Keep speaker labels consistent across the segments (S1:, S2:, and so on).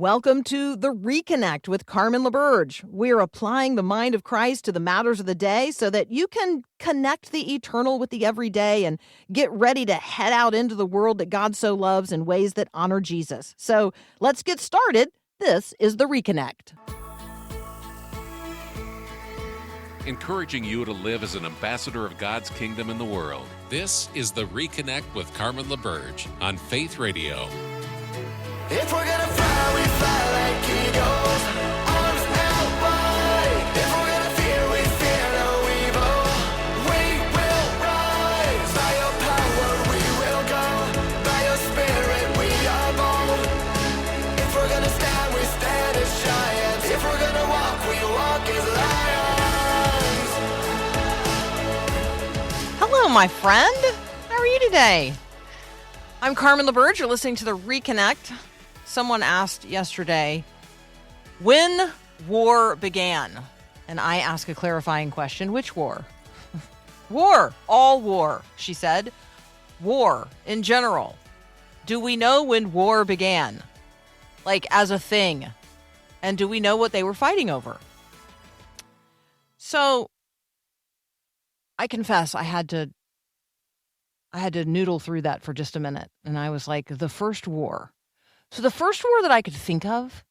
S1: Welcome to The Reconnect with Carmen LaBerge. We're applying the mind of Christ to the matters of the day so that you can connect the eternal with the everyday and get ready to head out into the world that God so loves in ways that honor Jesus. So let's get started. This is The Reconnect.
S2: Encouraging you to live as an ambassador of God's kingdom in the world.
S3: This is The Reconnect with Carmen LaBerge on Faith Radio.
S4: If we're gonna fly, we fly like eagles, arms held wide. If we're gonna fear, we fear no evil. We will rise. By your power we will go. By your spirit we are bold. If we're gonna stand, we stand as giants. If we're gonna walk, we walk as lions.
S1: Hello, my friend. How are you today? I'm Carmen LaBerge. You're listening to The Reconnect. Someone asked yesterday when war began, and I asked a clarifying question. Which war? War. All war, she said. War in general. Do we know when war began? Like as a thing. And do we know what they were fighting over? So I confess I had to noodle through that for just a minute. And I was like, the first war. So the first war that I could think of,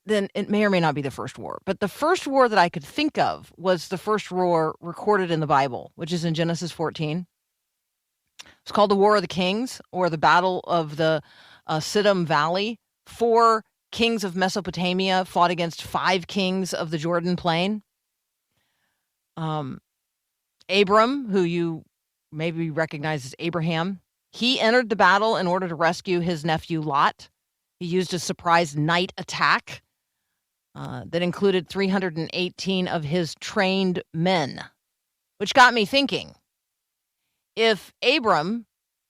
S1: then it may or may not be the first war, but the first war that I could think of was the first war recorded in the Bible, which is in Genesis 14. It's called the War of the Kings, or the Battle of the Siddim Valley. 4 kings of Mesopotamia fought against 5 kings of the Jordan Plain. Abram, who you maybe recognize as Abraham, he entered the battle in order to rescue his nephew Lot. He used a surprise night attack that included 318 of his trained men, which got me thinking. If Abram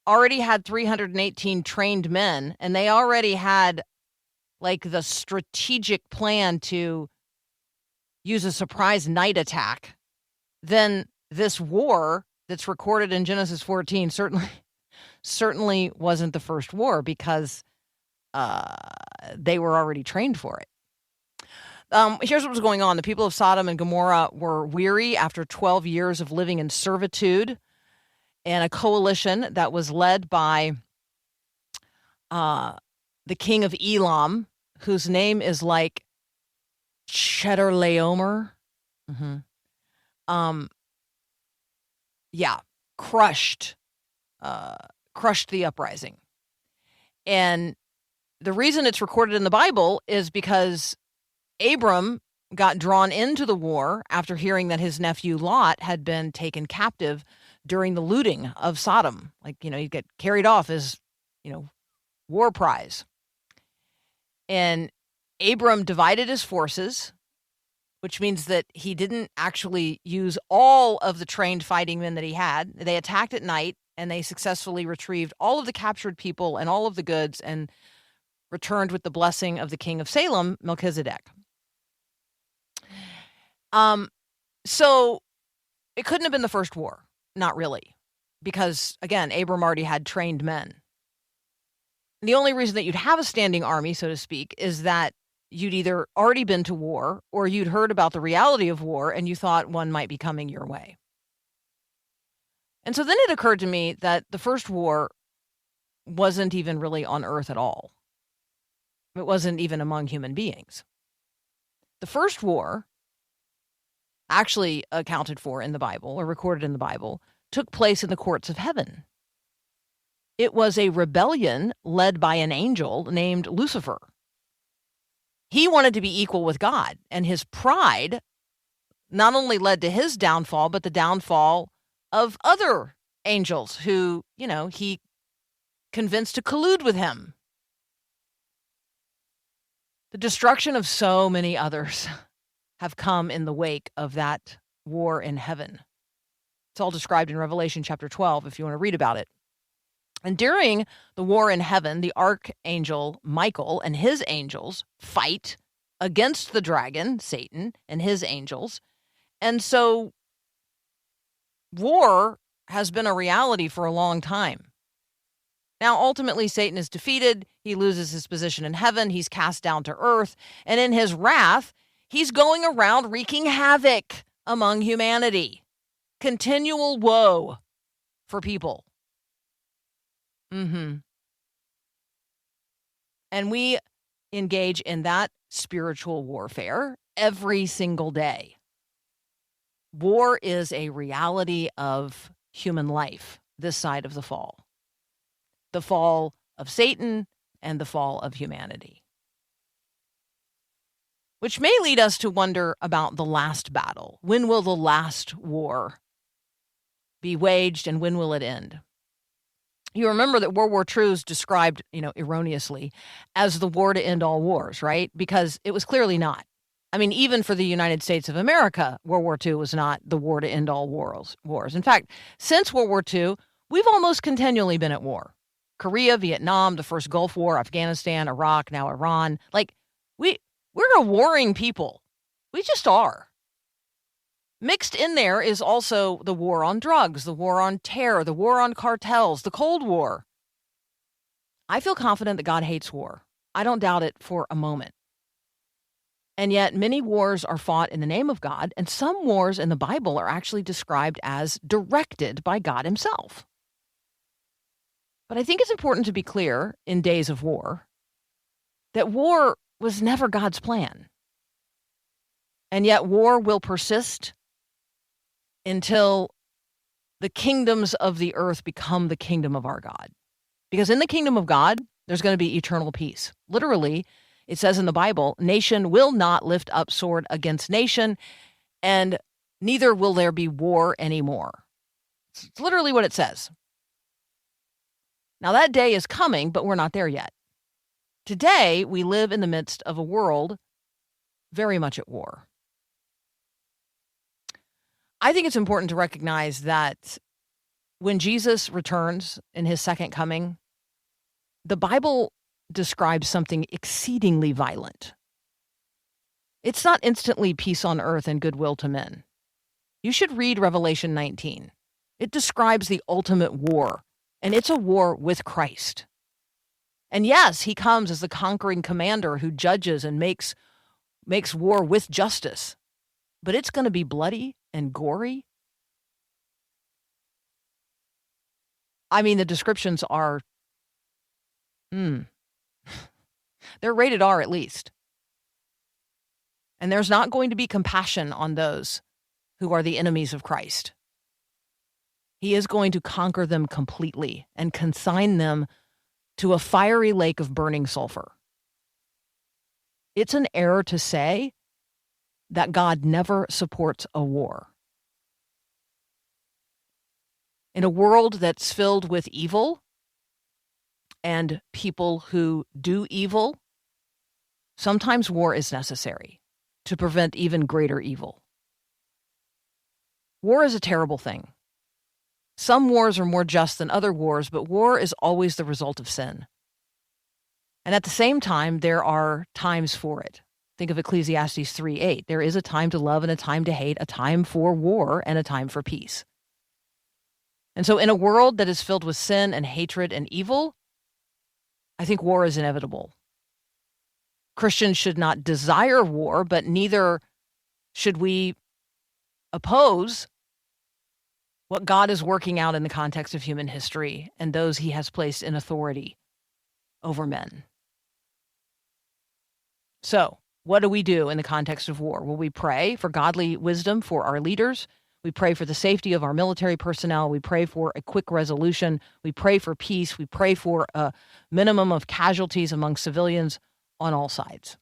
S1: already had 318 trained men, and they already had like the strategic plan to use a surprise night attack, then this war that's recorded in Genesis 14 certainly wasn't the first war, because they were already trained for it. Here's what was going on. The people of Sodom and Gomorrah were weary after 12 years of living in servitude, and a coalition that was led by the king of Elam, whose name is like Chedorlaomer. Crushed the uprising. And the reason it's recorded in the Bible is because Abram got drawn into the war after hearing that his nephew Lot had been taken captive during the looting of Sodom. Like, he'd get carried off as, war prize. And Abram divided his forces, which means that he didn't actually use all of the trained fighting men that he had. They attacked at night, and they successfully retrieved all of the captured people and all of the goods and returned with the blessing of the king of Salem, Melchizedek. So it couldn't have been the first war. Not really. Because, again, Abram already had trained men. The only reason that you'd have a standing army, so to speak, is that you'd either already been to war, or you'd heard about the reality of war and you thought one might be coming your way. And so then it occurred to me that the first war wasn't even really on Earth at all. It wasn't even among human beings. The first war, actually accounted for in the Bible, or recorded in the Bible, took place in the courts of heaven. It was a rebellion led by an angel named Lucifer. He wanted to be equal with God, and his pride not only led to his downfall, but the downfall of other angels who, he convinced to collude with him. The destruction of so many others have come in the wake of that war in heaven. It's all described in Revelation chapter 12, if you want to read about it. And during the war in heaven, the archangel Michael and his angels fight against the dragon, Satan, and his angels. And so war has been a reality for a long time. Now, ultimately, Satan is defeated. He loses his position in heaven. He's cast down to earth. And in his wrath, he's going around wreaking havoc among humanity. Continual woe for people. And we engage in that spiritual warfare every single day. War is a reality of human life this side of the fall. The fall of Satan and the fall of humanity. Which may lead us to wonder about the last battle. When will the last war be waged and when will it end? You remember that World War II is described, erroneously as the war to end all wars, right? Because it was clearly not. I mean, even for the United States of America, World War II was not the war to end all wars. In fact, since World War II, we've almost continually been at war. Korea, Vietnam, the first Gulf War, Afghanistan, Iraq, now Iran. We're a warring people. We just are. Mixed in there is also the war on drugs, the war on terror, the war on cartels, the Cold War. I feel confident that God hates war. I don't doubt it for a moment. And yet many wars are fought in the name of God, and some wars in the Bible are actually described as directed by God himself. But I think it's important to be clear in days of war that war was never God's plan. And yet war will persist until the kingdoms of the earth become the kingdom of our God. Because in the kingdom of God, there's going to be eternal peace. Literally, it says in the Bible, nation will not lift up sword against nation, and neither will there be war anymore. It's literally what it says. Now, that day is coming, but we're not there yet. Today, we live in the midst of a world very much at war. I think it's important to recognize that when Jesus returns in his second coming, the Bible describes something exceedingly violent. It's not instantly peace on earth and goodwill to men. You should read Revelation 19. It describes the ultimate war, and it's a war with Christ. And yes, he comes as the conquering commander who judges and makes war with justice. But it's going to be bloody and gory. I mean, the descriptions are, they're rated R at least. And there's not going to be compassion on those who are the enemies of Christ. He is going to conquer them completely and consign them to a fiery lake of burning sulfur. It's an error to say that God never supports a war. In a world that's filled with evil and people who do evil, sometimes war is necessary to prevent even greater evil. War is a terrible thing. Some wars are more just than other wars, but war is always the result of sin. And at the same time, there are times for it. Think of Ecclesiastes 3:8. There is a time to love and a time to hate, a time for war and a time for peace. And so in a world that is filled with sin and hatred and evil, I think war is inevitable. Christians should not desire war, but neither should we oppose what God is working out in the context of human history and those he has placed in authority over men. So, what do we do in the context of war? Well, we pray for godly wisdom for our leaders. We pray for the safety of our military personnel. We pray for a quick resolution. We pray for peace. We pray for a minimum of casualties among civilians on all sides.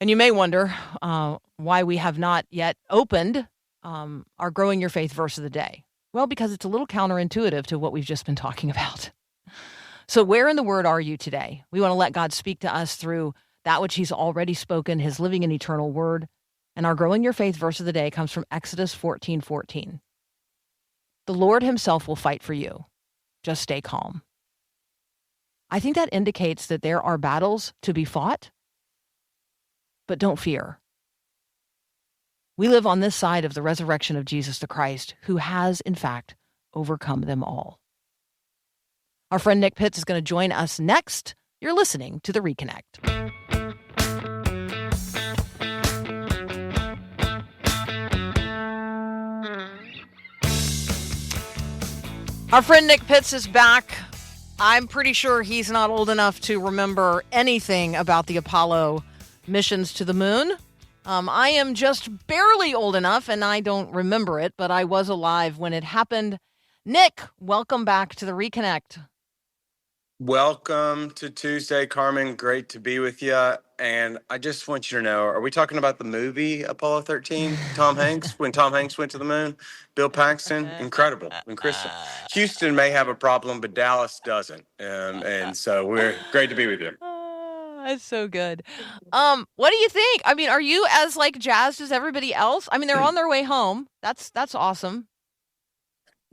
S1: And you may wonder why we have not yet opened our Growing Your Faith verse of the day. Well, because it's a little counterintuitive to what we've just been talking about. So where in the Word are you today? We want to let God speak to us through that which he's already spoken, his living and eternal word. And our Growing Your Faith verse of the day comes from Exodus 14:14. The Lord himself will fight for you. Just stay calm. I think that indicates that there are battles to be fought, but don't fear. We live on this side of the resurrection of Jesus the Christ, who has, in fact, overcome them all. Our friend Nick Pitts is going to join us next. You're listening to The Reconnect. Our friend Nick Pitts is back. I'm pretty sure he's not old enough to remember anything about the Apollo missions to the moon. I am just barely old enough, and I don't remember it, but I was alive when it happened. Nick, welcome back to The Reconnect.
S5: Welcome to Tuesday, Carmen. Great to be with you. And I just want you to know, are we talking about the movie Apollo 13? Tom Hanks, when Tom Hanks went to the moon? Bill Paxton? Incredible. Incredible. Houston may have a problem, but Dallas doesn't. And so we're great to be with you.
S1: That's so good. What do you think? I mean, are you as like jazzed as everybody else? I mean, they're on their way home. That's awesome.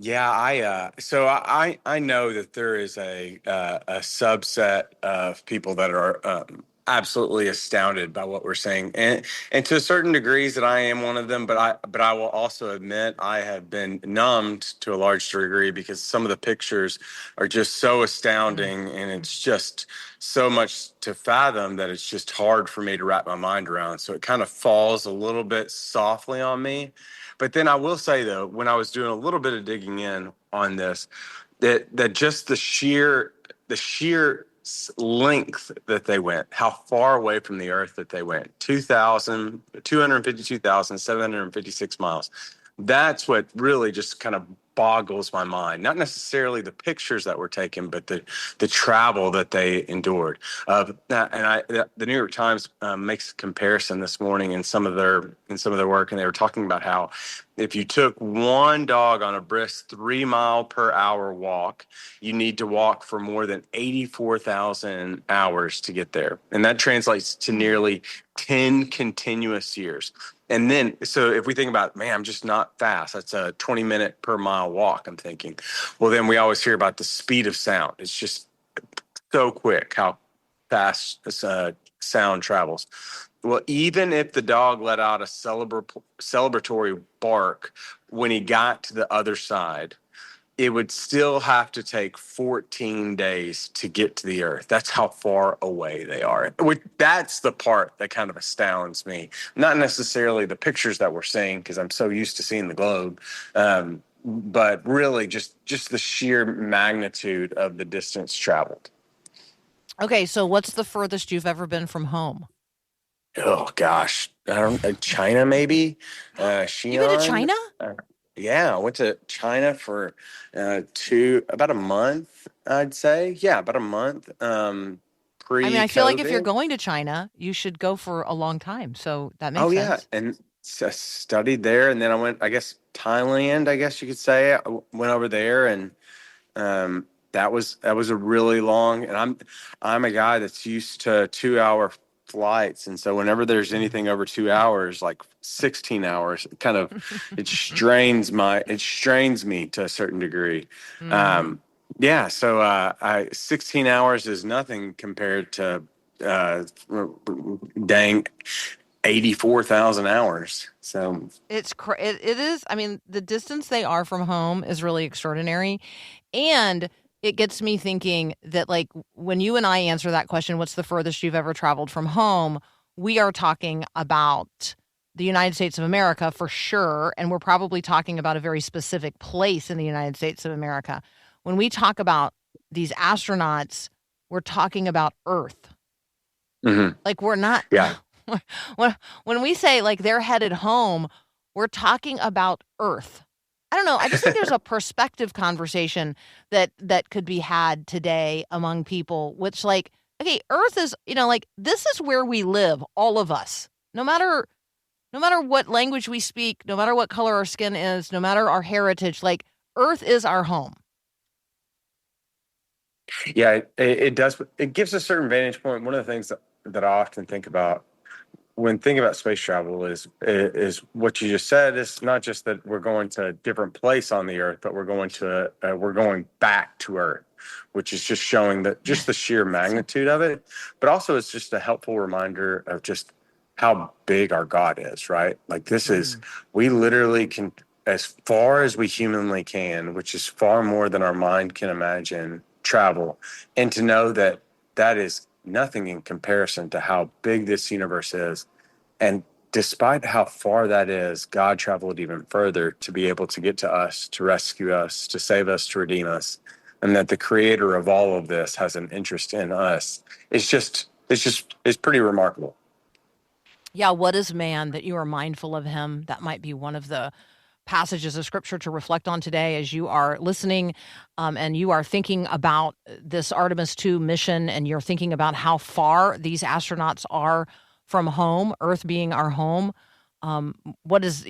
S5: Yeah, I know that there is a subset of people that are absolutely astounded by what we're saying, and to a certain degrees that I am one of them. But I will also admit I have been numbed to a large degree because some of the pictures are just so astounding, and it's just so much to fathom that it's just hard for me to wrap my mind around. So it kind of falls a little bit softly on me. But then I will say, though, when I was doing a little bit of digging in on this, that just the sheer length that they went, how far away from the Earth that they went, 252,756 miles. That's what really just kind of boggles my mind. Not necessarily the pictures that were taken, but the travel that they endured. The New York Times makes a comparison this morning in some of their work, and they were talking about how if you took one dog on a brisk 3 mile per hour walk, you need to walk for more than 84,000 hours to get there, and that translates to nearly 10 continuous years. And then, so if we think about, man, I'm just not fast. That's a 20-minute per mile walk. I'm thinking, well, then we always hear about the speed of sound. It's just so quick how fast sound travels. Well, even if the dog let out a celebratory bark when he got to the other side, it would still have to take 14 days to get to the Earth. That's how far away they are. That's the part that kind of astounds me. Not necessarily the pictures that we're seeing, because I'm so used to seeing the globe, but really just the sheer magnitude of the distance traveled.
S1: Okay, so what's the furthest you've ever been from home?
S5: Oh, gosh. I don't China, maybe?
S1: You've been to China?
S5: Yeah, I went to China for about a month, I'd say. Yeah, about a month. Pre-COVID.
S1: I mean, I feel like if you're going to China, you should go for a long time. So that makes sense.
S5: Oh, yeah. And I studied there, and then I went, I guess, Thailand, I guess you could say. I went over there, and that was a really long, and I'm a guy that's used to 2-hour flights, and so whenever there's anything over 2 hours, like 16 hours, it strains me to a certain degree. Yeah, so 16 hours is nothing compared to dang 84,000 hours. So
S1: it is. I mean, the distance they are from home is really extraordinary, and it gets me thinking that, like, when you and I answer that question, what's the furthest you've ever traveled from home? We are talking about the United States of America for sure, and we're probably talking about a very specific place in the United States of America. When we talk about these astronauts, we're talking about Earth.
S5: Mm-hmm.
S1: Like, we're not.
S5: Yeah.
S1: When we say, like, they're headed home, we're talking about Earth. I don't know. I just think there's a perspective conversation that could be had today among people, which, like, okay, Earth is, like, this is where we live, all of us. No matter what language we speak, no matter what color our skin is, no matter our heritage, like, Earth is our home.
S5: Yeah, it does. It gives a certain vantage point. One of the things that I often think about when thinking about space travel is what you just said. It's not just that we're going to a different place on the Earth, but we're going back to Earth, which is just showing that just the sheer magnitude of it. But also, it's just a helpful reminder of just how big our God is, right? Like, this is, we literally can as far as we humanly can, which is far more than our mind can imagine, travel, and to know that that is nothing in comparison to how big this universe is. And despite how far that is, God traveled even further to be able to get to us, to rescue us, to save us, to redeem us, and that the creator of all of this has an interest in us. It's pretty remarkable.
S1: Yeah, what is man that you are mindful of him? That might be one of the passages of scripture to reflect on today as you are listening, and you are thinking about this Artemis 2 mission, and you're thinking about how far these astronauts are from home, Earth being our home. What is,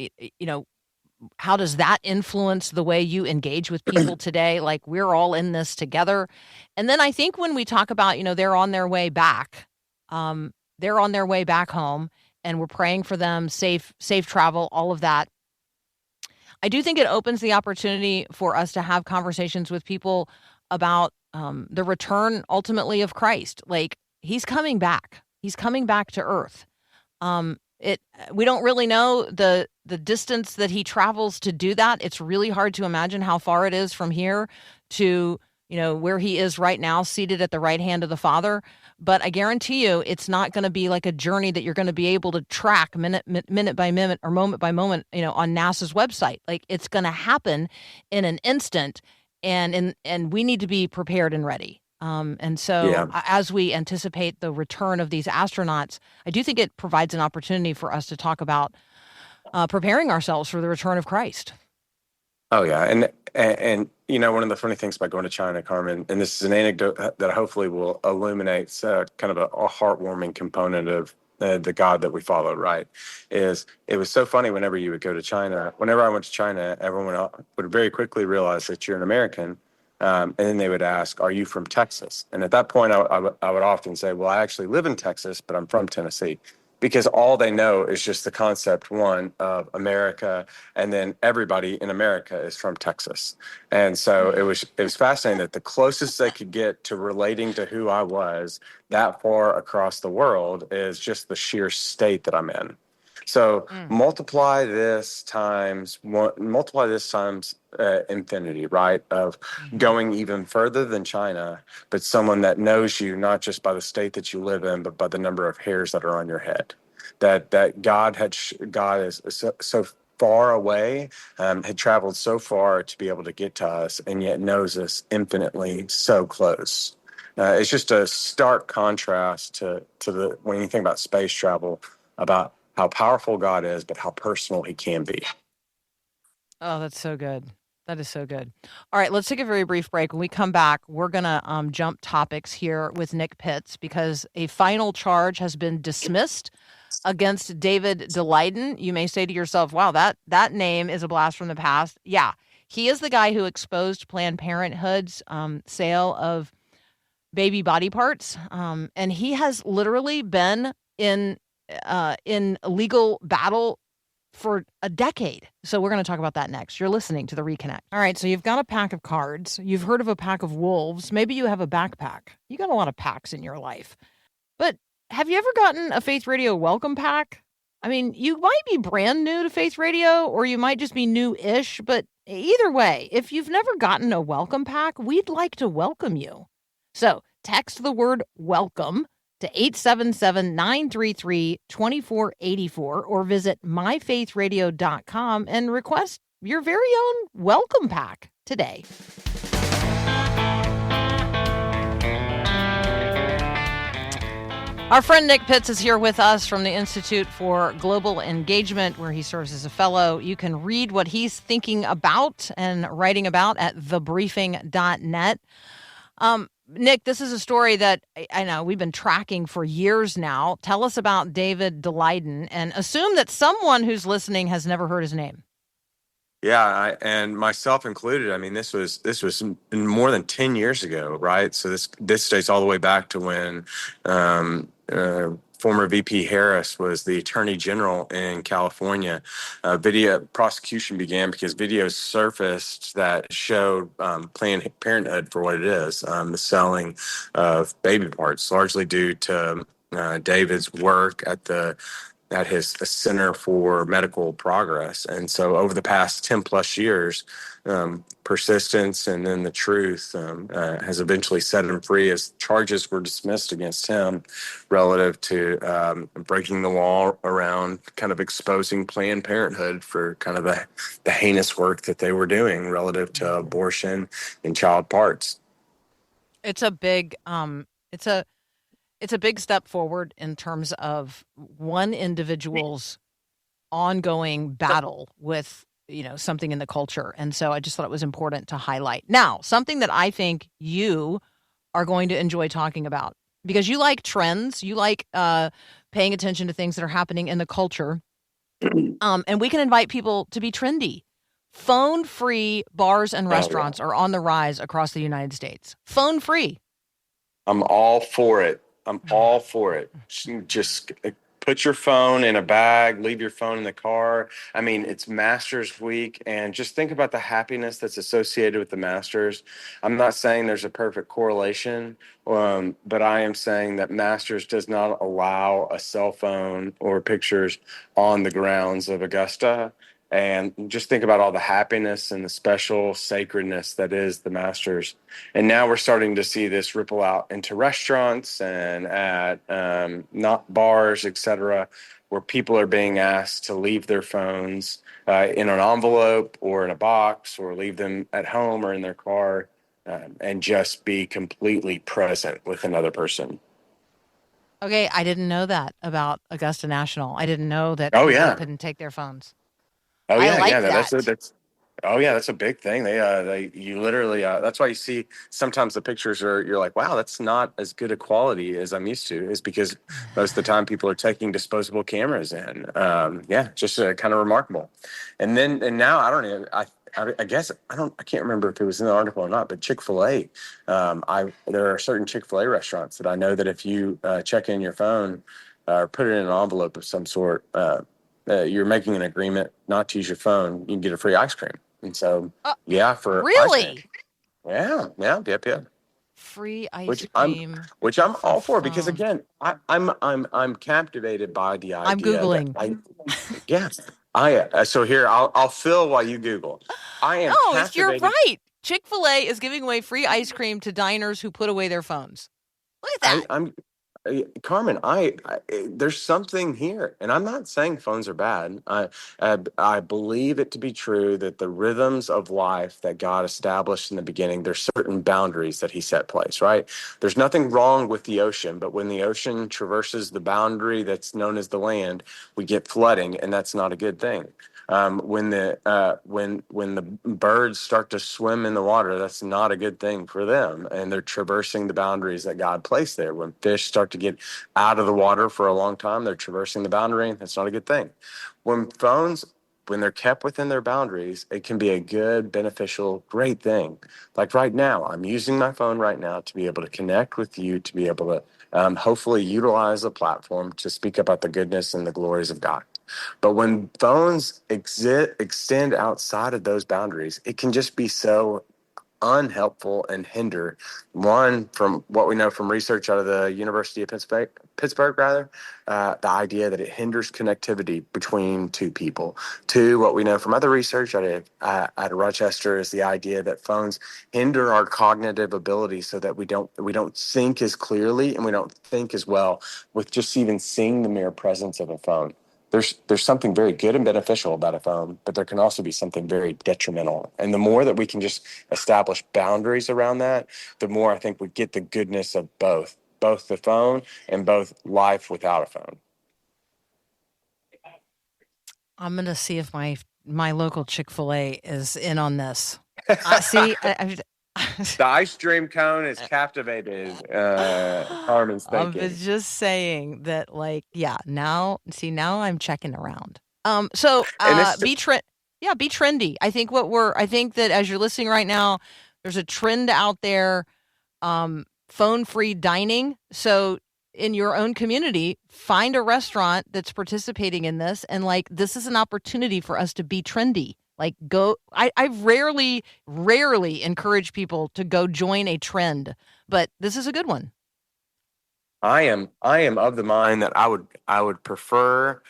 S1: how does that influence the way you engage with people today? Like, we're all in this together. And then I think when we talk about, they're on their way back, they're on their way back home, and we're praying for them, safe travel, all of that. I do think it opens the opportunity for us to have conversations with people about the return ultimately of Christ. Like, he's coming back. He's coming back to Earth. We don't really know the distance that he travels to do that. It's really hard to imagine how far it is from here to, where he is right now, seated at the right hand of the Father. But I guarantee you, it's not going to be like a journey that you're going to be able to track minute by minute or moment by moment, on NASA's website. Like, it's going to happen in an instant, and we need to be prepared and ready. And so
S5: Yeah.
S1: As we anticipate the return of these astronauts, I do think it provides an opportunity for us to talk about preparing ourselves for the return of Christ.
S5: Oh yeah, and one of the funny things about going to China, Carmen, and this is an anecdote that hopefully will illuminate kind of a heartwarming component of the God that we follow. Right? Is it was so funny whenever you would go to China. Whenever I went to China, everyone would very quickly realize that you're an American, and then they would ask, "Are you from Texas?" And at that point, I would often say, "Well, I actually live in Texas, but I'm from Tennessee." Because all they know is just the concept, one, of America, and then everybody in America is from Texas. And so it was fascinating that the closest they could get to relating to who I was that far across the world is just the sheer state that I'm in. So multiply this times infinity, right? Of going even further than China, but someone that knows you not just by the state that you live in, but by the number of hairs that are on your head. That God is so far away, had traveled so far to be able to get to us, and yet knows us infinitely so close. It's just a stark contrast to the when you think about space travel, about how powerful God is, but how personal he can be.
S1: Oh, that's so good. That is so good. All right, let's take a very brief break. When we come back, we're going to jump topics here with Nick Pitts because a final charge has been dismissed against David Daleiden. You may say to yourself, wow, that name is a blast from the past. Yeah, he is the guy who exposed Planned Parenthood's sale of baby body parts. And he has literally been in legal battle for a decade. So we're going to talk about that next. You're listening to The Reconnect. All right, so you've got a pack of cards. You've heard of a pack of wolves. Maybe you have a backpack. You got a lot of packs in your life. But have you ever gotten a Faith Radio welcome pack? I mean, you might be brand new to Faith Radio, or you might just be new-ish, but either way, if you've never gotten a welcome pack, we'd like to welcome you. So text the word welcome to 877-933-2484 or visit myfaithradio.com and request your very own welcome pack today. Our friend Nick Pitts is here with us from the Institute for Global Engagement, where he serves as a fellow. You can read what he's thinking about and writing about at thebriefing.net. Nick, this is a story that I know we've been tracking for years now. Tell us about David Daleiden, and assume that someone who's listening has never heard his name.
S5: Yeah, and myself included. I mean, this was more than 10 years ago, right? So this dates all the way back to when former VP Harris was the Attorney General in California. Video prosecution began because videos surfaced that showed Planned Parenthood for what it is, the selling of baby parts, largely due to David's work at the at his Center for Medical Progress. And so over the past 10 plus years, persistence and then the truth has eventually set him free as charges were dismissed against him relative to breaking the law around kind of exposing Planned Parenthood for kind of the heinous work that they were doing relative to abortion and child parts.
S1: It's a big it's a big step forward in terms of one individual's ongoing battle with, something in the culture. And so I just thought it was important to highlight. Now, something that I think you are going to enjoy talking about, because you like trends, you like paying attention to things that are happening in the culture. And we can invite people to be trendy. Phone-free bars and restaurants are on the rise across the United States. Phone-free.
S5: I'm all for it. I'm all for it. Just put your phone in a bag, leave your phone in the car. I mean, it's Masters Week, and just think about the happiness that's associated with the Masters. I'm not saying there's a perfect correlation, but I am saying that Masters does not allow a cell phone or pictures on the grounds of Augusta. And just think about all the happiness and the special sacredness that is the Masters. And now we're starting to see this ripple out into restaurants and at not bars, etc., where people are being asked to leave their phones in an envelope or in a box, or leave them at home or in their car, and just be completely present with another person.
S1: Okay, I didn't know that about Augusta National. I didn't know that
S5: Oh
S1: people
S5: yeah.
S1: couldn't take their phones.
S5: Oh
S1: I
S5: yeah,
S1: like
S5: yeah.
S1: that.
S5: That's. Oh yeah, that's a big thing. You literally. That's why you see sometimes the pictures are. You're like, wow, that's not as good a quality as I'm used to. Is because most of the time people are taking disposable cameras in. Yeah, just kind of remarkable. And now I don't even. I guess I can't remember if it was in the article or not. But Chick-fil-A. There are certain Chick-fil-A restaurants that I know that if you check in your phone or put it in an envelope of some sort. You're making an agreement not to use your phone, you can get a free ice cream. And so, yeah, for ice cream.
S1: Really?
S5: Yep.
S1: Free ice
S5: Which I'm,
S1: cream
S5: which I'm
S1: for
S5: all for because
S1: phone.
S5: again, I'm captivated by the
S1: I'm
S5: idea that
S1: Googling.
S5: yes, so here I'll fill while you Google. I am
S1: No, you're
S5: captivated.
S1: right. Chick-fil-A is giving away free ice cream to diners who put away their phones. Look at that.
S5: I'm Carmen, there's something here, and I'm not saying phones are bad. I believe it to be true that the rhythms of life that God established in the beginning, there's certain boundaries that He set place. Right? There's nothing wrong with the ocean, but when the ocean traverses the boundary that's known as the land, we get flooding, and that's not a good thing. When the birds start to swim in the water, that's not a good thing for them, and they're traversing the boundaries that God placed there. When fish start to get out of the water for a long time, they're traversing the boundary. That's not a good thing. When they're kept within their boundaries, it can be a good, beneficial, great thing. Like right now, I'm using my phone right now to be able to connect with you, to be able to hopefully utilize a platform to speak about the goodness and the glories of God. But when phones extend outside of those boundaries, it can just be so unhelpful and hinder. One, from what we know from research out of the University of Pittsburgh, the idea that it hinders connectivity between two people. Two, what we know from other research out of Rochester is the idea that phones hinder our cognitive ability, so that we don't think as clearly and we don't think as well with just even seeing the mere presence of a phone. There's something very good and beneficial about a phone, but there can also be something very detrimental. And the more that we can just establish boundaries around that, the more I think we get the goodness of both the phone and both life without a phone.
S1: I'm gonna see if my local Chick-fil-A is in on this. See,
S5: The ice cream cone is captivated Carmen's
S1: I
S5: thinking.
S1: was just saying that, now I'm checking around. So
S5: And this
S1: be trendy. I think that as you're listening right now, there's a trend out there, phone-free dining. So in your own community, find a restaurant that's participating in this, and this is an opportunity for us to be trendy. I rarely encourage people to go join a trend, but this is a good one.
S5: I am of the mind that I would prefer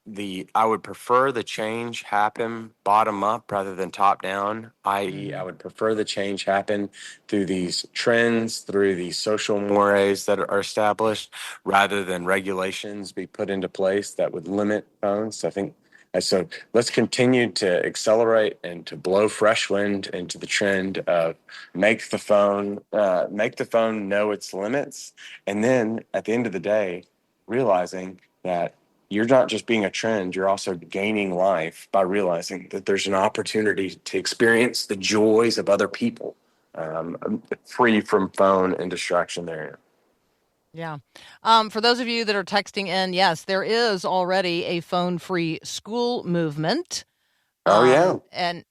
S5: I would prefer the change happen bottom up rather than top down, i.e., I would prefer the change happen through these trends, through these social mores that are established, rather than regulations be put into place that would limit phones. I think so. Let's continue to accelerate and to blow fresh wind into the trend of make the phone know its limits, and then at the end of the day, realizing that you're not just being a trend, you're also gaining life by realizing that there's an opportunity to experience the joys of other people, free from phone and distraction there.
S1: Yeah. For those of you that are texting in, yes, there is already a phone-free school movement.
S5: Oh, yeah.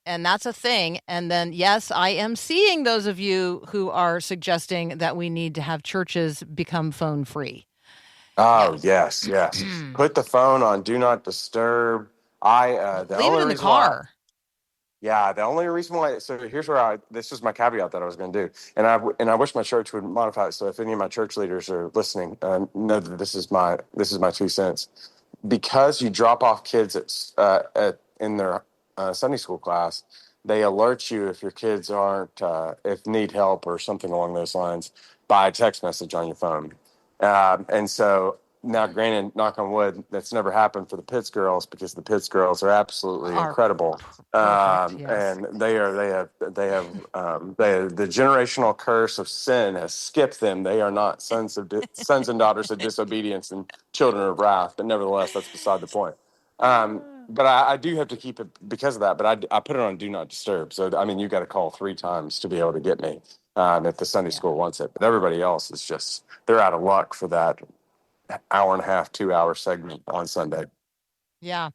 S1: And that's a thing. And then, yes, I am seeing those of you who are suggesting that we need to have churches become phone-free.
S5: Oh, yes. Put the phone on Do Not Disturb. The
S1: Leave
S5: only
S1: it in the
S5: reason why
S1: car.
S5: the only reason why. So here's where this is my caveat that I was going to do, and I wish my church would modify it. So if any of my church leaders are listening, know that this is my 2 cents. Because you drop off kids in their Sunday school class, they alert you if your kids aren't if need help or something along those lines by a text message on your phone. And so now, granted, knock on wood, that's never happened for the Pitts girls because the Pitts girls are absolutely incredible.
S1: Perfect, yes.
S5: And they have the generational curse of sin has skipped them. They are not sons and daughters of disobedience and children of wrath. But nevertheless, that's beside the point. But I do have to keep it because of that. But I put it on Do Not Disturb. So I mean, you got to call 3 times to be able to get me if the Sunday school wants it. But everybody else is just they're out of luck for that hour and a half, 2 hour segment on Sunday.
S1: Yeah.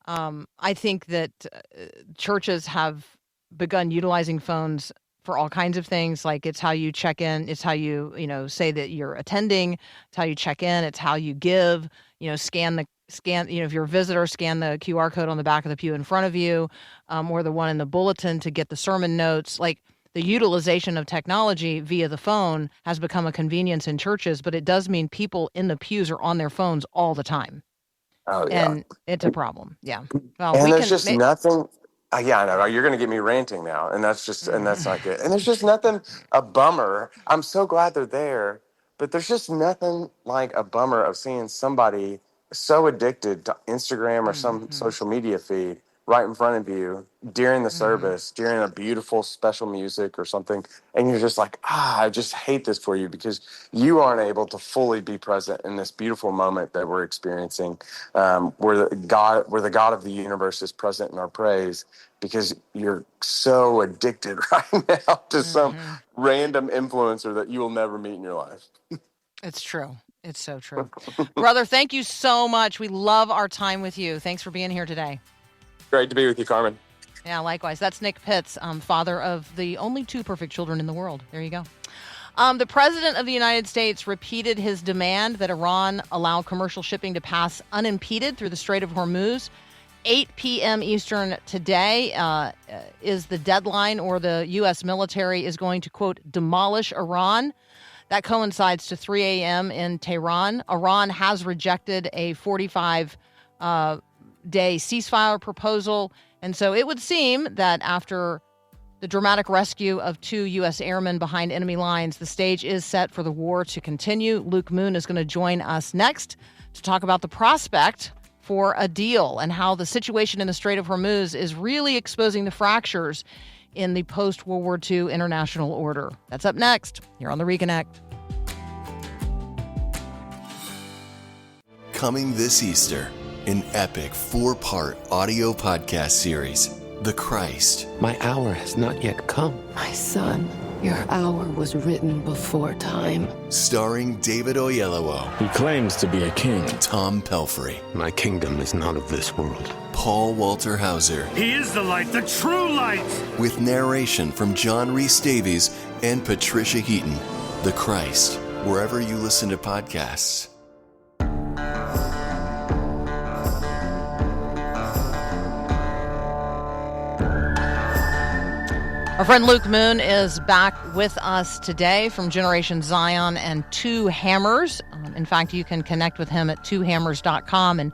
S1: I think that churches have begun utilizing phones for all kinds of things. Like it's how you check in. It's how you say that you're attending. It's how you check in. It's how you give, scan, if you're a visitor, scan the QR code on the back of the pew in front of you, or the one in the bulletin to get the sermon notes. Like the utilization of technology via the phone has become a convenience in churches, but it does mean people in the pews are on their phones all the time.
S5: Oh, yeah.
S1: And it's a problem. Yeah. Well,
S5: And there's just nothing. Yeah, I know. You're going to get me ranting now. And that's not good. And there's just nothing, a bummer. I'm so glad they're there. But there's just nothing like a bummer of seeing somebody so addicted to Instagram or some social media feed right in front of you during the service, during a beautiful special music or something. And you're just like, I just hate this for you because you aren't able to fully be present in this beautiful moment that we're experiencing, where the God of the universe is present in our praise, because you're so addicted right now to some random influencer that you will never meet in your life.
S1: It's true. It's so true. Brother, thank you so much. We love our time with you. Thanks for being here today.
S5: Great to be with you, Carmen.
S1: Yeah, likewise. That's Nick Pitts, father of the only 2 perfect children in the world. There you go. The president of the United States repeated his demand that Iran allow commercial shipping to pass unimpeded through the Strait of Hormuz. 8 p.m. Eastern today is the deadline, or the U.S. military is going to, quote, demolish Iran. That coincides to 3 a.m. in Tehran. Iran has rejected a 45-day ceasefire proposal. And so it would seem that after the dramatic rescue of 2 U.S. airmen behind enemy lines, the stage is set for the war to continue. Luke Moon is going to join us next to talk about the prospect for a deal and how the situation in the Strait of Hormuz is really exposing the fractures in the post-World War II international order. That's up next here on The Reconnect.
S6: Coming this Easter, an epic 4-part audio podcast series, The Christ.
S7: My hour has not yet come.
S8: My son, your hour was written before time.
S6: Starring David Oyelowo.
S9: He claims to be a king.
S6: Tom Pelphrey.
S7: My kingdom is not of this world.
S6: Paul Walter Hauser.
S10: He is the light, the true light!
S6: With narration from John Rhys Davies and Patricia Heaton. The Christ, wherever you listen to podcasts.
S1: Our friend Luke Moon is back with us today from Generation Zion and Two Hammers. In fact, you can connect with him at twohammers.com. And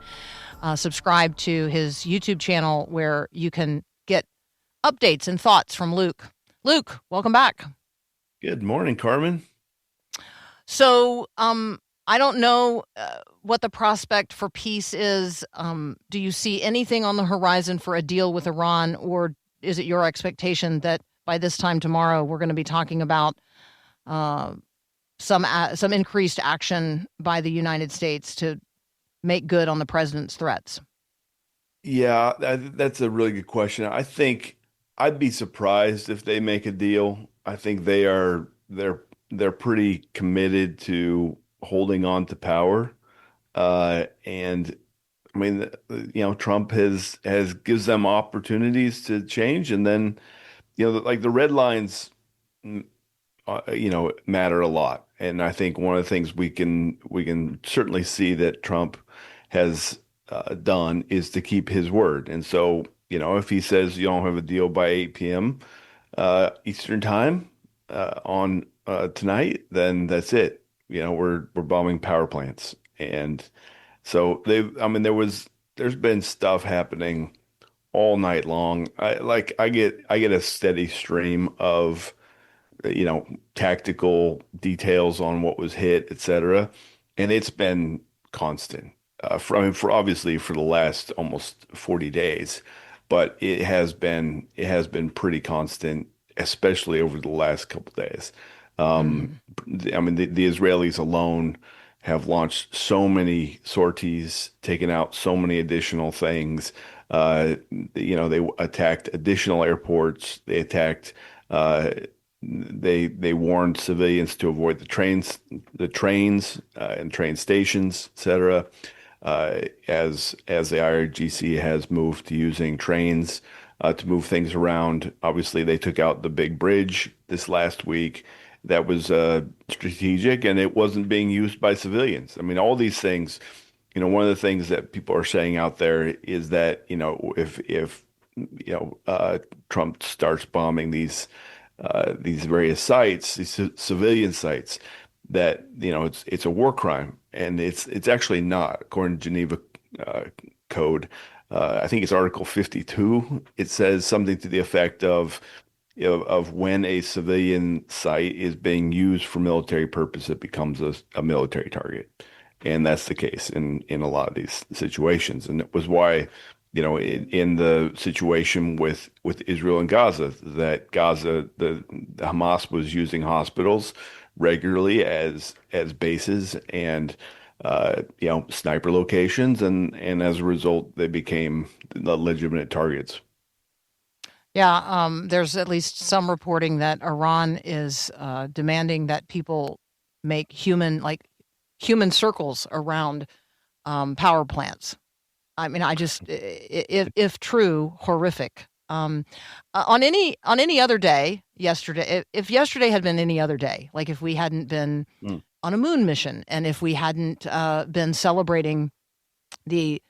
S1: subscribe to his YouTube channel where you can get updates and thoughts from Luke. Luke, welcome back.
S9: Good morning, Carmen.
S1: So, I don't know what the prospect for peace is. Do you see anything on the horizon for a deal with Iran, or is it your expectation that by this time tomorrow we're going to be talking about some increased action by the United States to make good on the president's threats?
S9: Yeah, that's a really good question. I think I'd be surprised if they make a deal. I think they're pretty committed to holding on to power. And I mean, Trump has gives them opportunities to change, and then like the red lines, matter a lot. And I think one of the things we can certainly see that Trump has done is to keep his word. And so, if he says you don't have a deal by 8 p.m. Eastern time on tonight, then that's it. We're bombing power plants. And so I mean, there's been stuff happening all night long. I get a steady stream of tactical details on what was hit, et cetera. And it's been constant. I mean, for obviously for the last almost 40 days, but it has been pretty constant, especially over the last couple of days. I mean, the Israelis alone have launched so many sorties, taken out so many additional things. They attacked additional airports. They warned civilians to avoid the trains and train stations, etc. As the IRGC has moved to using trains to move things around. Obviously, they took out the big bridge this last week. That was strategic, and it wasn't being used by civilians. I mean, all these things. One of the things that people are saying out there is that if Trump starts bombing these various sites, these civilian sites, that it's a war crime, and it's actually not, according to Geneva Code. I think it's Article 52. It says something to the effect of when a civilian site is being used for military purpose, it becomes a military target. And that's the case in a lot of these situations. And it was why, in the situation with Israel and Gaza, the Hamas was using hospitals regularly as bases and sniper locations, and as a result, they became the legitimate targets.
S1: Yeah, there's at least some reporting that Iran is demanding that people make human circles around power plants. I mean, if true, horrific. On any other day, yesterday, if yesterday had been any other day, like if we hadn't been on a moon mission, and if we hadn't been celebrating the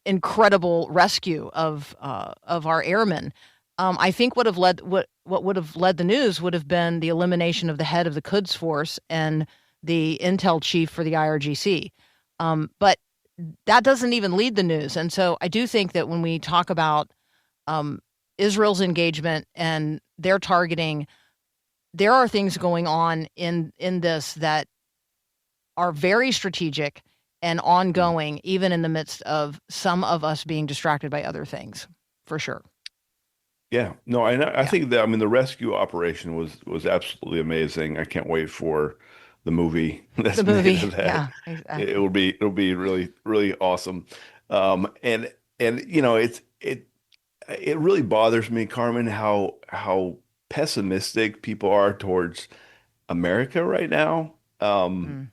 S1: incredible rescue of our airmen, I think what would have led the news would have been the elimination of the head of the Quds Force and the intel chief for the IRGC. But that doesn't even lead the news. And so I do think that when we talk about Israel's engagement and their targeting, there are things going on in this that are very strategic and ongoing, even in the midst of some of us being distracted by other things, for sure.
S9: Yeah, no, I think that, I mean, the rescue operation was absolutely amazing. I can't wait for the movie that's
S1: The
S9: made
S1: movie,
S9: of that.
S1: yeah, exactly.
S9: It'll be really really awesome. And it really bothers me, Carmen, how pessimistic people are towards America right now.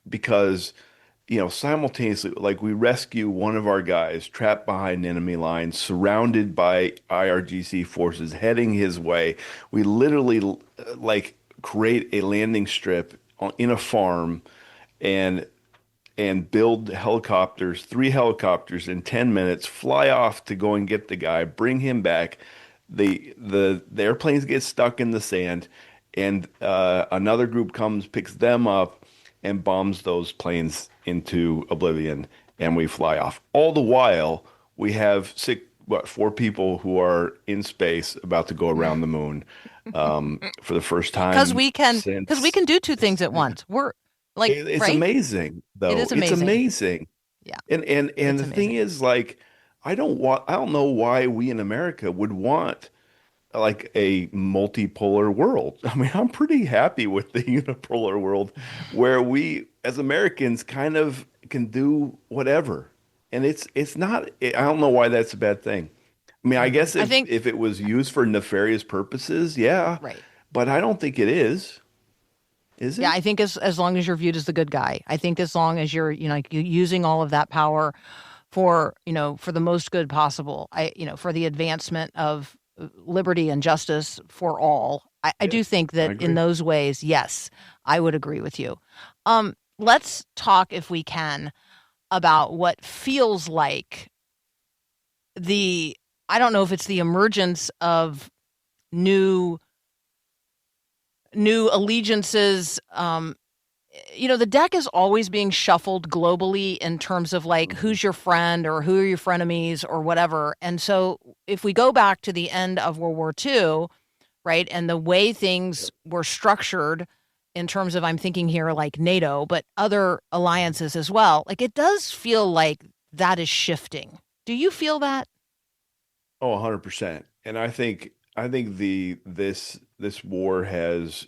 S9: Because simultaneously, like, we rescue one of our guys trapped behind enemy lines, surrounded by IRGC forces heading his way. We literally create a landing strip in a farm and build helicopters, 3 helicopters in 10 minutes, fly off to go and get the guy, bring him back. The airplanes get stuck in the sand, and another group comes, picks them up, and bombs those planes into oblivion. and we fly off. All the while, we have 4 people who are in space about to go around the moon for the first
S1: Because
S9: time
S1: we
S9: since.
S1: can do two things at once. We're like,
S9: It's
S1: right?
S9: amazing,
S1: It
S9: though.
S1: is
S9: It's
S1: amazing.
S9: amazing.
S1: Yeah,
S9: And
S1: it's
S9: the thing
S1: amazing.
S9: is, like, I don't know why we in America would want like a multipolar world. I mean, I'm pretty happy with the unipolar world where we as Americans kind of can do whatever. And it's not, I don't know why that's a bad thing. I mean, I guess
S1: I think,
S9: if it was used for nefarious purposes, yeah,
S1: right.
S9: but I don't think it is. Is
S1: Yeah,
S9: it?
S1: I think as long as you're viewed as the good guy, I think as long as you're, like, using all of that power for, for the most good possible, for the advancement of liberty and justice for all. I
S9: Yeah,
S1: do think
S9: I
S1: that in
S9: agree.
S1: those ways, yes, I would agree with you. Let's talk, if we can, about what feels like the, I don't know if it's the emergence of new allegiances. The deck is always being shuffled globally in terms of like
S9: Mhm.
S1: who's your friend or who are your frenemies or whatever. And so if we go back to the end of World War II, right, and the way things were structured in terms of, I'm thinking here like NATO, but other alliances as well, like it does feel like that is shifting. Do you feel that?
S9: Oh, 100%. And I think this war has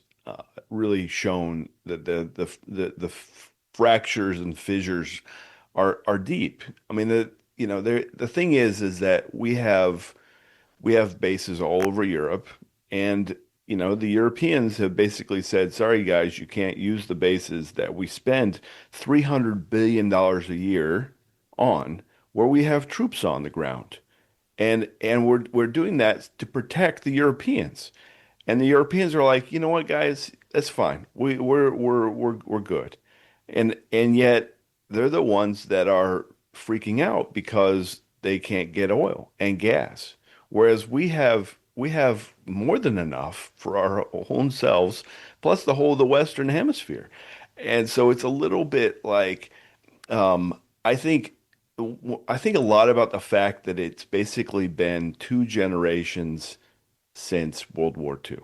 S9: really shown that the fractures and fissures are deep. I mean, the thing is that we have bases all over Europe, and the Europeans have basically said, sorry guys, you can't use the bases that we spend $300 billion a year on, where we have troops on the ground. And we're doing that to protect the Europeans. And the Europeans are like, you know what, guys, that's fine. We're good. And yet they're the ones that are freaking out because they can't get oil and gas. Whereas we have more than enough for our own selves, plus the whole of the Western Hemisphere. And so it's a little bit like I think I think a lot about the fact that it's basically been 2 generations since World War II.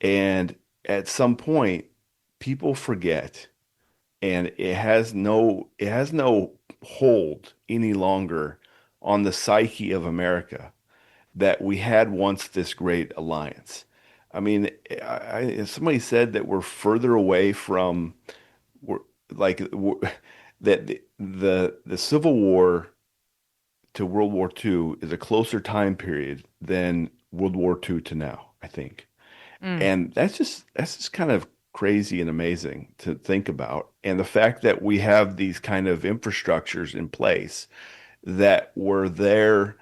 S9: And at some point, people forget, and it has no hold any longer on the psyche of America that we had once this great alliance. I mean, somebody said that we're further away from we're we're, that the Civil War to World War II is a closer time period than World War II to now, I think.
S1: Mm.
S9: And that's just kind of crazy and amazing to think about. And the fact that we have these kind of infrastructures in place that were there,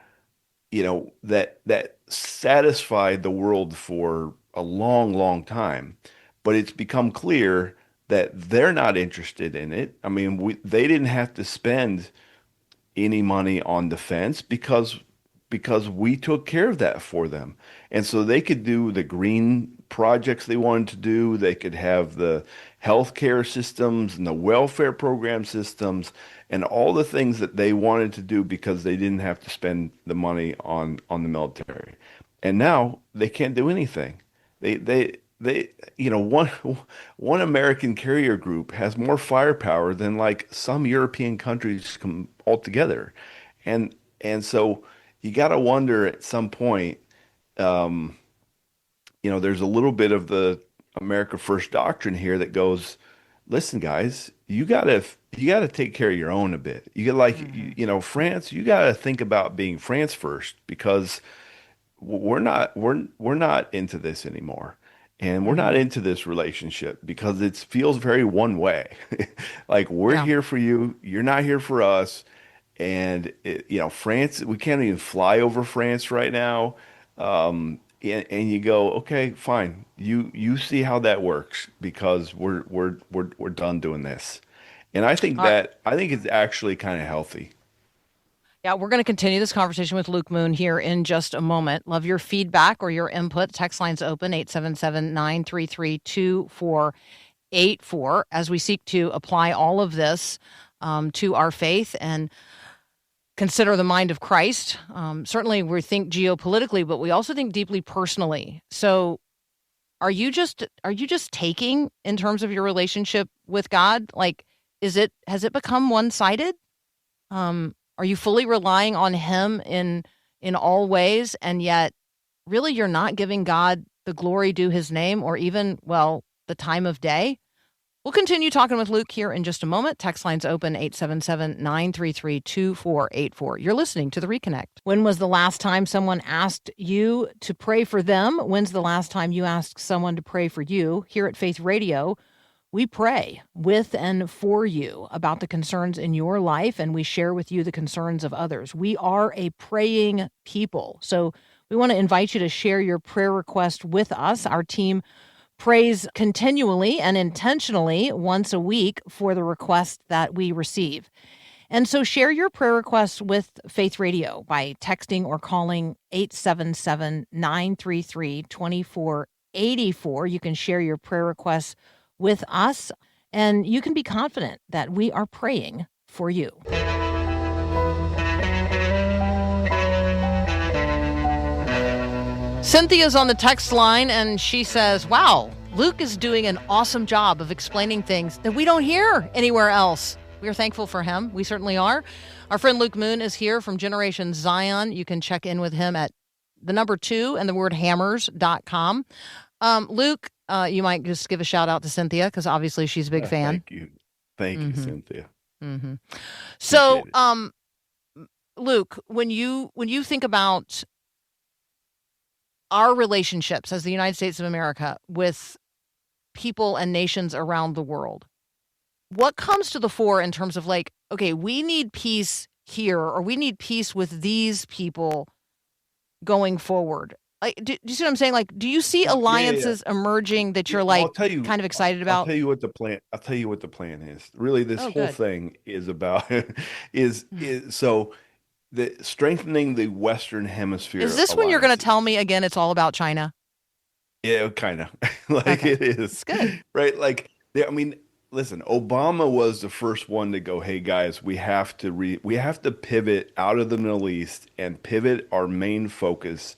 S9: that satisfied the world for a long, long time. But it's become clear that they're not interested in it. I mean, they didn't have to spend any money on defense because we took care of that for them. And so they could do the green projects they wanted to do. They could have the healthcare systems and the welfare program systems and all the things that they wanted to do because they didn't have to spend the money on the military. And now they can't do anything. They one American carrier group has more firepower than like some European countries come altogether. And so you got to wonder at some point, um, there's a little bit of the America First doctrine here that goes, listen, guys, you gotta take care of your own a bit. You get like,
S1: Hmm.
S9: France, you gotta think about being France first because we're not into this anymore. And we're not
S1: Hmm.
S9: into this relationship because it feels very one way. Like we're
S1: Yeah.
S9: here for you, you're not here for us. And France, we can't even fly over France right now. And you go, okay, fine. You see how that works because we're done doing this. And
S1: All right.
S9: I think it's actually kind of healthy.
S1: Yeah, we're going to continue this conversation with Luke Moon here in just a moment. Love your feedback or your input. Text lines open 877-933-2484 as we seek to apply all of this to our faith and consider the mind of Christ. Certainly, we think geopolitically, but we also think deeply personally. So, are you just taking in terms of your relationship with God? Like, has it become one-sided? Are you fully relying on Him in all ways, and yet really you're not giving God the glory due His name, or even, well, the time of day? We'll continue talking with Luke here in just a moment. Text lines open 877-933-2484. You're listening to The Reconnect. When was the last time someone asked you to pray for them? When's the last time you asked someone to pray for you? Here at Faith Radio, we pray with and for you about the concerns in your life, and we share with you the concerns of others. We are a praying people. So we want to invite you to share your prayer request with us. Our team prays continually and intentionally once a week for the requests that we receive. And so share your prayer requests with Faith Radio by texting or calling 877-933-2484. You can share your prayer requests with us, and you can be confident that we are praying for you. Cynthia's on the text line, and she says, wow, Luke is doing an awesome job of explaining things that we don't hear anywhere else. We are thankful for him. We certainly are. Our friend Luke Moon is here from Generation Zion. You can check in with him at the number 2 and the word hammers.com. Luke, you might just give a shout out to Cynthia, because obviously she's a big fan.
S9: Thank you. Thank you, Cynthia.
S1: Mm-hmm. So, Luke, when you think about our relationships as the United States of America with people and nations around the world, what comes to the fore in terms of like, okay, we need peace here, or we need peace with these people going forward? Like, do you see what I'm saying? Like, do you see alliances emerging that you're like kind of excited about?
S9: I'll tell you what the plan is. Really, this whole thing is about is so the strengthening the Western Hemisphere.
S1: Is this when you're going to tell me again it's all about China?
S9: Yeah, kind of. Like it is.
S1: It's good.
S9: Right? Like, I mean, listen, Obama was the first one to go, "Hey guys, we have to pivot out of the Middle East and pivot our main focus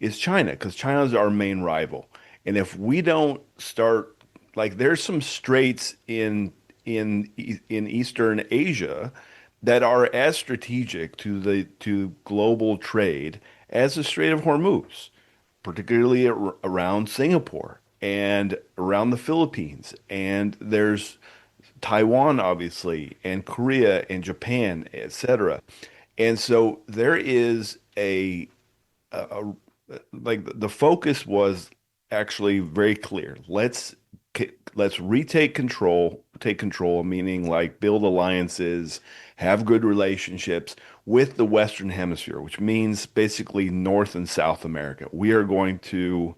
S9: is China, because China is our main rival. And if we don't start, like, there's some straits in Eastern Asia that are as strategic to global trade as the Strait of Hormuz, particularly around Singapore and around the Philippines, and there's Taiwan, obviously, and Korea and Japan, etc. And so there is a like the focus was actually very clear. Let's retake control, take control, meaning like build alliances, have good relationships with the Western Hemisphere, which means basically North and South America. We are going to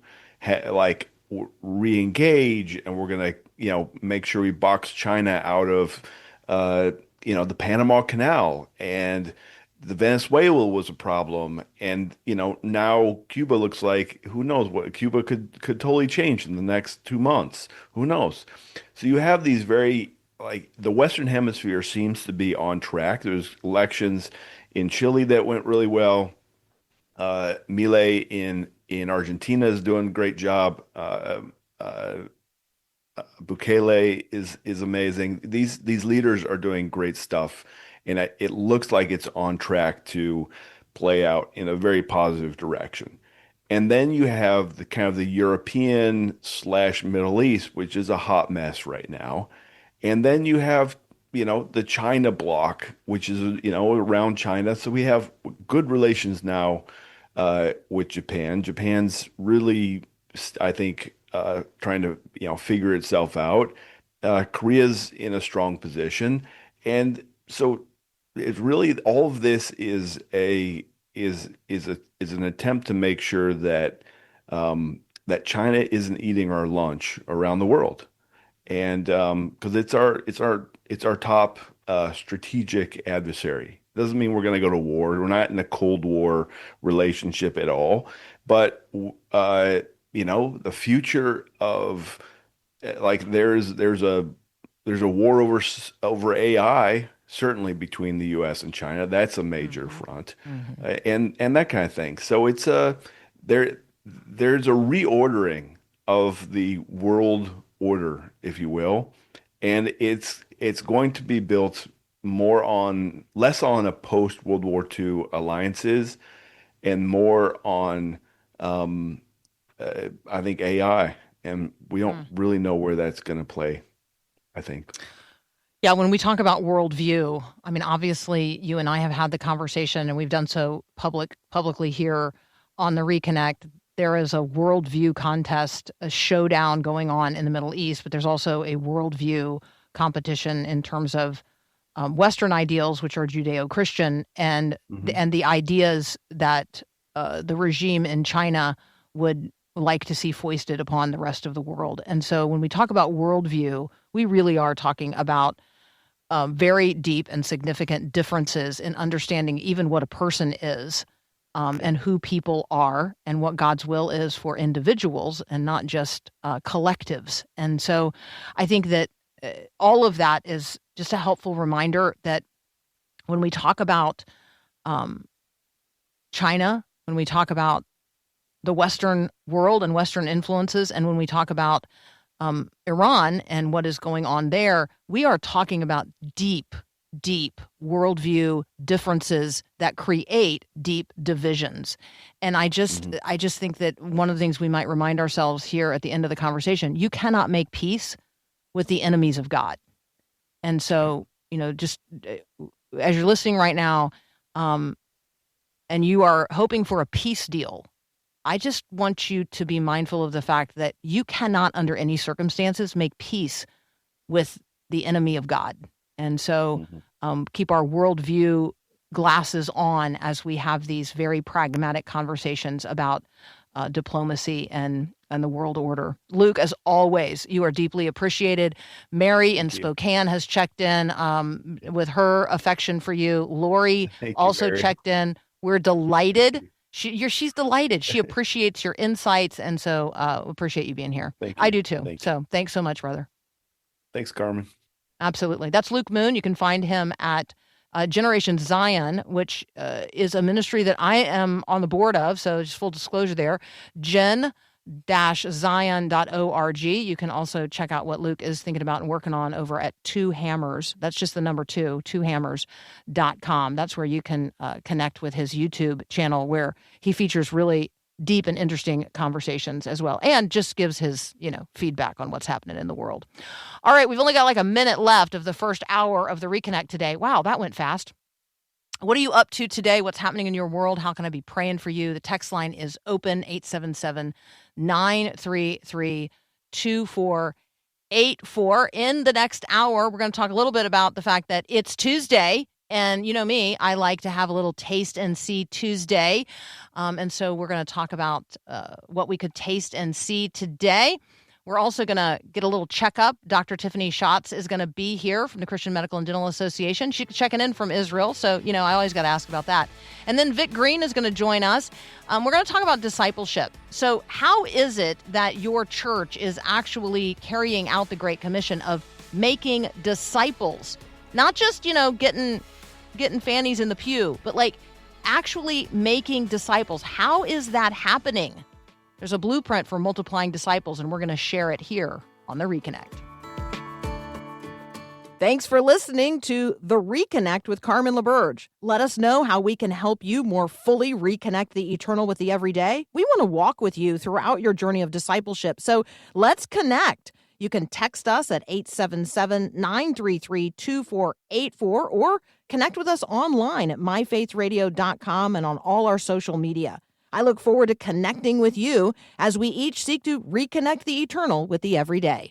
S9: re-engage, and we're going to, make sure we box China out of, the Panama Canal, and the Venezuela was a problem, and now Cuba looks like, who knows what Cuba could totally change in the next 2 months. Who knows? So you have these very, like, the Western Hemisphere seems to be on track. There's elections in Chile that went really well. Milei in Argentina is doing a great job. Bukele is amazing. These leaders are doing great stuff, and it looks like it's on track to play out in a very positive direction. And then you have the kind of the European / Middle East, which is a hot mess right now. And then you have, the China bloc, which is, around China. So we have good relations now with Japan. Japan's really, I think, trying to, figure itself out. Korea's in a strong position. And so it's really, all of this is an attempt to make sure that that China isn't eating our lunch around the world, and because it's our top strategic adversary. Doesn't mean we're going to go to war. We're not in a Cold War relationship at all, but the future of, like, there's a war over AI certainly between the U.S. and China. That's a major front,
S1: Mm-hmm.
S9: and that kind of thing. So it's there's a reordering of the world order, if you will, and it's going to be built less on a post World War II alliances and more on I think AI, and we don't really know where that's going to play, I think.
S1: Yeah, when we talk about worldview, I mean, obviously, you and I have had the conversation, and we've done so publicly here on the Reconnect. There is a worldview contest, a showdown going on in the Middle East, but there's also a worldview competition in terms of Western ideals, which are Judeo-Christian, and the ideas that the regime in China would like to see foisted upon the rest of the world. And so when we talk about worldview, we really are talking about very deep and significant differences in understanding even what a person is, and who people are, and what God's will is for individuals and not just collectives. And so I think that all of that is just a helpful reminder that when we talk about China, when we talk about the Western world and Western influences, and when we talk about Iran and what is going on there, we are talking about deep, deep worldview differences that create deep divisions. And I just think that one of the things we might remind ourselves here at the end of the conversation, you cannot make peace with the enemies of God. And so, just as you're listening right now, and you are hoping for a peace deal, I just want you to be mindful of the fact that you cannot, under any circumstances, make peace with the enemy of God. And so keep our worldview glasses on as we have these very pragmatic conversations about diplomacy and the world order. Luke, as always, you are deeply appreciated. Mary in Spokane has checked in with her affection for you. Lori also checked in. We're delighted. She's delighted. She appreciates your insights, and so appreciate you being here.
S9: Thank you.
S1: I do too. So thanks so much, brother.
S9: Thanks, Carmen.
S1: Absolutely. That's Luke Moon. You can find him at Generation Zion, which is a ministry that I am on the board of. So just full disclosure there. Zion.org. You can also check out what Luke is thinking about and working on over at Two Hammers. That's just the number 2, twohammers.com. That's where you can connect with his YouTube channel, where he features really deep and interesting conversations as well, and just gives his, feedback on what's happening in the world. All right, we've only got like a minute left of the first hour of the Reconnect today. Wow, that went fast. What are you up to today? What's happening in your world? How can I be praying for you? The text line is open, 877-933-2484. In the next hour, we're going to talk a little bit about the fact that it's Tuesday. And you know me, I like to have a little taste and see Tuesday. And so we're going to talk about what we could taste and see today. We're also going to get a little checkup. Dr. Tiffany Schatz is going to be here from the Christian Medical and Dental Association. She's checking in from Israel, so, I always got to ask about that. And then Vic Green is going to join us. We're going to talk about discipleship. So how is it that your church is actually carrying out the Great Commission of making disciples? Not just, getting fannies in the pew, but like actually making disciples. How is that happening? There's a blueprint for multiplying disciples, and we're going to share it here on The Reconnect. Thanks for listening to The Reconnect with Carmen LaBerge. Let us know how we can help you more fully reconnect the eternal with the everyday. We want to walk with you throughout your journey of discipleship, so let's connect. You can text us at 877-933-2484 or connect with us online at myfaithradio.com and on all our social media. I look forward to connecting with you as we each seek to reconnect the eternal with the everyday.